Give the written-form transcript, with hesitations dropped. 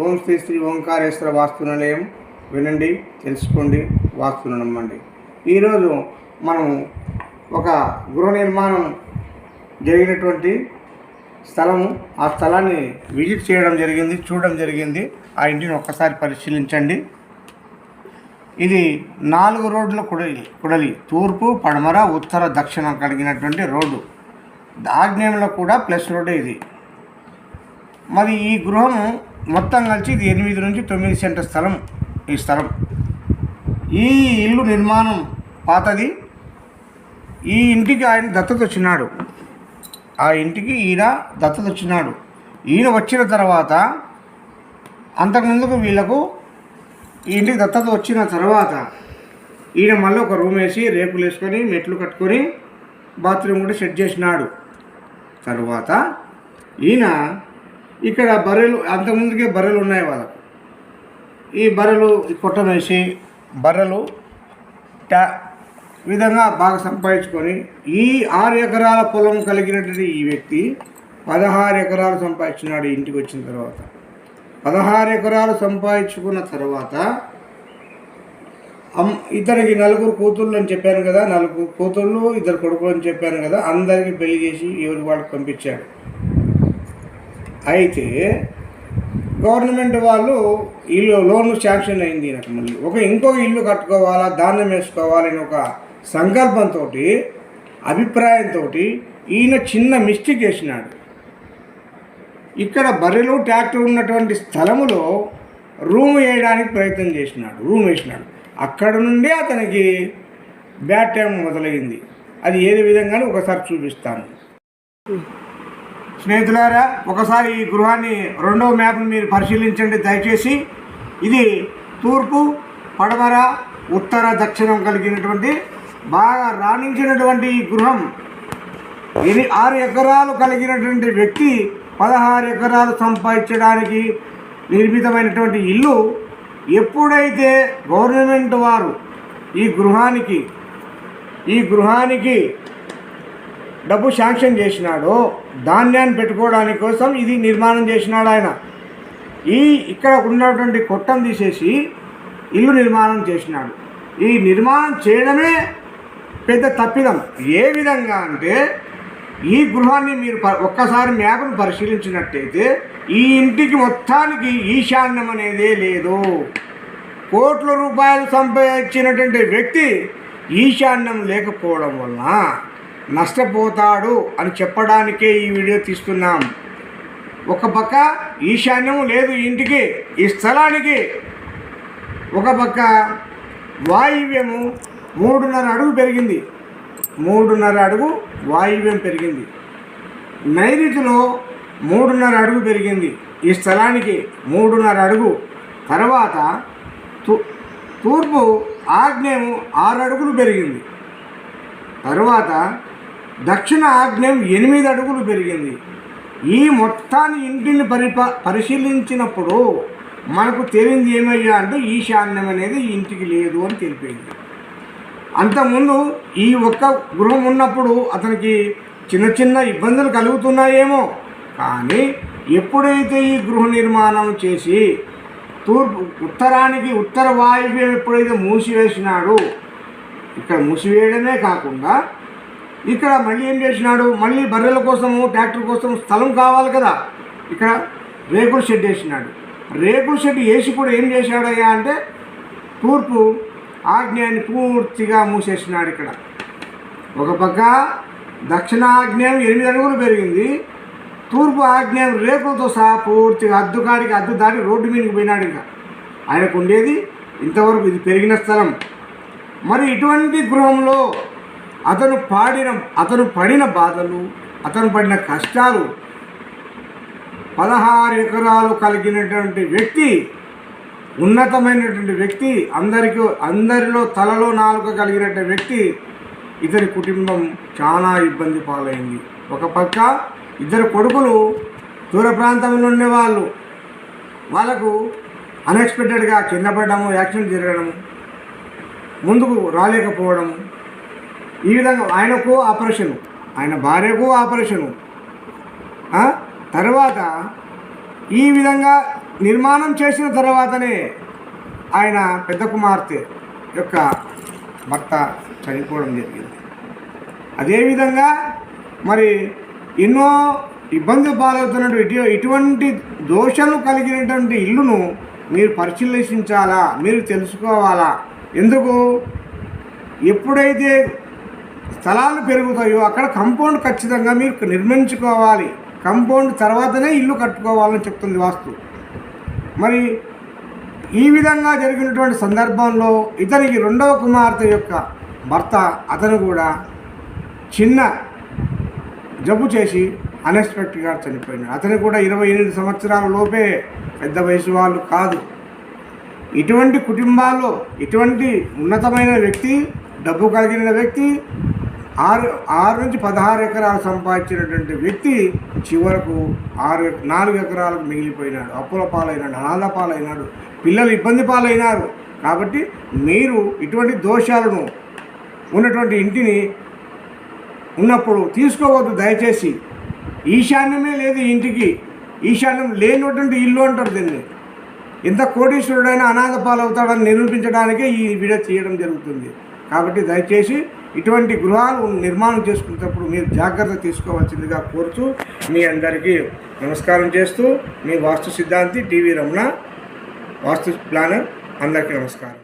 ఓం శ్రీ శ్రీ ఓంకారేశ్వర వాస్తు నిలయం వినండి, తెలుసుకోండి, వాస్తును నమ్మండి. ఈరోజు మనం ఒక గృహ నిర్మాణం జరిగినటువంటి స్థలము, ఆ స్థలాన్ని విజిట్ చేయడం జరిగింది, చూడడం జరిగింది. ఆ ఇంటిని ఒక్కసారి పరిశీలించండి. ఇది 4 రోడ్ల కుడలి తూర్పు, పడమర, ఉత్తర, దక్షిణ కలిగినటువంటి రోడ్డు. ఆగ్నేయంలో కూడా ప్లస్ రోడ్డే ఇది. మరి ఈ గృహం మొత్తం కలిసి ఇది 8 నుంచి 9 సెంటర్ స్థలం. ఈ స్థలం, ఈ ఇల్లు నిర్మాణం పాతది. ఈ ఇంటికి ఆయన దత్తత వచ్చినాడు. ఆ ఇంటికి ఈయన దత్తత వచ్చినాడు. ఈయన వచ్చిన తర్వాత అంతకుముందుకు వీళ్ళకు ఈ ఇంటికి దత్తత వచ్చిన తర్వాత ఈయన మళ్ళీ ఒక రూమ్ వేసి రేకులు వేసుకొని మెట్లు కట్టుకొని బాత్రూమ్ కూడా సెట్ చేసినాడు. తర్వాత ఈయన ఇక్కడ బర్రెలు, అంతకుముందుకే బర్రెలు ఉన్నాయి వాళ్ళకు. ఈ బర్రెలు కొట్టం వేసి బర్రెలు విధంగా బాగా సంపాదించుకొని ఈ 6 ఎకరాల పొలం కలిగినటువంటి ఈ వ్యక్తి 16 ఎకరాలు సంపాదించినాడు. ఇంటికి వచ్చిన తర్వాత 16 ఎకరాలు సంపాదించుకున్న తర్వాత ఇతనికి 4 కూతుళ్ళు అని చెప్పాను కదా, 4 కూతుళ్ళు 2 కొడుకులు అని చెప్పాను కదా, అందరికీ పెళ్లి చేసి ఎవరికి వాళ్ళకి పంపించాడు. అయితే గవర్నమెంట్ వాళ్ళు ఇల్లు లోన్ శాంక్షన్ అయింది. నాకు మళ్ళీ ఇంకొక ఇల్లు కట్టుకోవాలా, దానం వేసుకోవాలని ఒక సంకల్పంతో, అభిప్రాయంతో ఈయన చిన్న మిస్టేక్ చేసినాడు. ఇక్కడ బర్రెలు ట్రాక్టర్ ఉన్నటువంటి స్థలములో రూమ్ వేయడానికి ప్రయత్నం చేసినాడు. రూమ్ వేసినాడు. అక్కడ నుండి అతనికి బ్యాడ్ టైం మొదలైంది. అది ఏది విధంగానూ ఒకసారి చూపిస్తాను. స్నేహితులారా, ఒకసారి ఈ గృహాన్ని 2వ మ్యాప్ని మీరు పరిశీలించండి దయచేసి. ఇది తూర్పు, పడమర, ఉత్తర, దక్షిణం కలిగినటువంటి బాగా రాణించినటువంటి ఈ గృహం. 6 ఎకరాలు కలిగినటువంటి వ్యక్తి 16 ఎకరాలు సంపాదించడానికి నిర్మితమైనటువంటి ఇల్లు. ఎప్పుడైతే గవర్నమెంట్ వారు ఈ గృహానికి డబ్బు శాంక్షన్ చేసినాడో, ధాన్యాన్ని పెట్టుకోవడానికి కోసం ఇది నిర్మాణం చేసినాడు ఆయన. ఇక్కడ ఉన్నటువంటి కొట్టం తీసేసి ఇల్లు నిర్మాణం చేసినాడు. ఈ నిర్మాణం చేయడమే పెద్ద తప్పిదం. ఏ విధంగా అంటే, ఈ గృహాన్ని మీరు ఒక్కసారి మ్యాప్ను పరిశీలించినట్టయితే ఈ ఇంటికి మొత్తానికి ఈశాన్యం అనేదే లేదు. కోట్ల రూపాయలు సంపాదించినటువంటి వ్యక్తి ఈశాన్యం లేకపోవడం వలన నష్టపోతాడు అని చెప్పడానికే ఈ వీడియో తీస్తున్నాం. ఒక పక్క ఈశాన్యం లేదు ఇంటికి, ఈ స్థలానికి. ఒక పక్క వాయువ్యము 3.5 అడుగు పెరిగింది. 3.5 అడుగు వాయువ్యం పెరిగింది. నైరుతిలో 3.5 అడుగు పెరిగింది. ఈ స్థలానికి 3.5 అడుగు. తర్వాత తూర్పు ఆగ్నేయం 6 అడుగులు పెరిగింది. తర్వాత దక్షిణ ఆగ్నేయం 8 అడుగులు పెరిగింది. ఈ మొత్తాన్ని ఇంటిని పరిశీలించినప్పుడు మనకు తెలియంది ఏమయ్యా అంటే, ఈశాన్యం అనేది ఇంటికి లేదు అని తెలిపింది. అంతకుముందు ఈ ఒక్క గృహం ఉన్నప్పుడు అతనికి చిన్న చిన్న ఇబ్బందులు కలుగుతున్నాయేమో, కానీ ఎప్పుడైతే ఈ గృహ నిర్మాణం చేసి ఉత్తరానికి ఉత్తర వాయువ్యం ఎప్పుడైతే మూసివేసినాడు, ఇక్కడ మూసివేయడమే కాకుండా ఇక్కడ మళ్ళీ ఏం చేసినాడు, మళ్ళీ బర్రెల కోసము ట్రాక్టర్ కోసం స్థలం కావాలి కదా, ఇక్కడ రేకుల షెడ్ వేసినాడు. రేకుల షెడ్ వేసి కూడా ఏం చేశాడయ్యా అంటే, తూర్పు ఆగ్నేయాన్ని పూర్తిగా మూసేసినాడు. ఇక్కడ ఒక పక్క దక్షిణ ఆగ్నేయం 8 అడుగులు పెరిగింది. తూర్పు ఆగ్నేయం రేకులతో సహా పూర్తిగా అద్దుకాడికి అద్దు దాటి రోడ్డు మీదకి పోయినాడు. ఇంకా ఆయనకు ఉండేది ఇంతవరకు ఇది పెరిగిన స్థలం. మరి ఇటువంటి గృహంలో అతను పడిన బాధలు, అతను పడిన కష్టాలు, 16 ఎకరాలు కలిగినటువంటి వ్యక్తి, ఉన్నతమైనటువంటి వ్యక్తి, అందరిలో తలలో నాలుక కలిగినటువంటి వ్యక్తి, ఇతని కుటుంబం చాలా ఇబ్బంది పాలైంది. ఒక పక్క 2 కొడుకులు దూర ప్రాంతంలో ఉండేవాళ్ళు, వాళ్ళకు అన్ఎక్స్పెక్టెడ్గా కింద పడడము, యాక్సిడెంట్ జరగడము, ముందుకు రాలేకపోవడము. ఈ విధంగా ఆయనకు ఆపరేషను, ఆయన భార్యకు ఆపరేషను. తర్వాత ఈ విధంగా నిర్మాణం చేసిన తర్వాతనే ఆయన పెద్ద కుమార్తె యొక్క భర్త చనిపోవడం జరిగింది. అదేవిధంగా మరి ఎన్నో ఇబ్బందులు పాలవుతున్నటువంటి ఇటువంటి దోషాలు కలిగినటువంటి ఇల్లును మీరు పరిశీలించాలా, మీరు తెలుసుకోవాలా. ఎందుకు? ఎప్పుడైతే స్థలాలు పెరుగుతాయో అక్కడ కంపౌండ్ ఖచ్చితంగా మీరు నిర్మించుకోవాలి. కంపౌండ్ తర్వాతనే ఇల్లు కట్టుకోవాలని చెప్తుంది వాస్తు. మరి ఈ విధంగా జరిగినటువంటి సందర్భంలో ఇతనికి రెండవ కుమార్తె యొక్క భర్త అతను కూడా చిన్న జబ్బు చేసి అన్ఎక్స్పెక్టెడ్గా చనిపోయినాడు. అతను కూడా 28 సంవత్సరాల లోపే, పెద్ద వయసు వాళ్ళు కాదు. ఇటువంటి కుటుంబాల్లో ఇటువంటి ఉన్నతమైన వ్యక్తి, డబ్బు కలిగిన వ్యక్తి, 6 నుంచి 16 ఎకరాలు సంపాదించినటువంటి వ్యక్తి చివరకు 4 ఎకరాలకు మిగిలిపోయినాడు. అప్పుల పాలైనాడు, అనాథ పాలైనాడు, పిల్లలు ఇబ్బంది పాలైనారు. కాబట్టి మీరు ఇటువంటి దోషాలను ఉన్నటువంటి ఇంటిని ఉన్నప్పుడు తీసుకోవద్దు దయచేసి. ఈశాన్యమే లేదు ఇంటికి, ఈశాన్యం లేనటువంటి ఇల్లు అంటారు దీన్ని. ఎంత కోటీశ్వరుడైనా అనాథ పాలవుతాడని నిరూపించడానికే ఈ వీడియో చేయడం జరుగుతుంది. కాబట్టి దయచేసి ఇటువంటి గృహాలు నిర్మాణం చేసుకునేటప్పుడు మీరు జాగ్రత్త తీసుకోవాల్సిందిగా కోరుతూ మీ అందరికీ నమస్కారం చేస్తూ మీ వాస్తు సిద్ధాంతి టీవీ రమణ, వాస్తు ప్లానర్. అందరికీ నమస్కారం.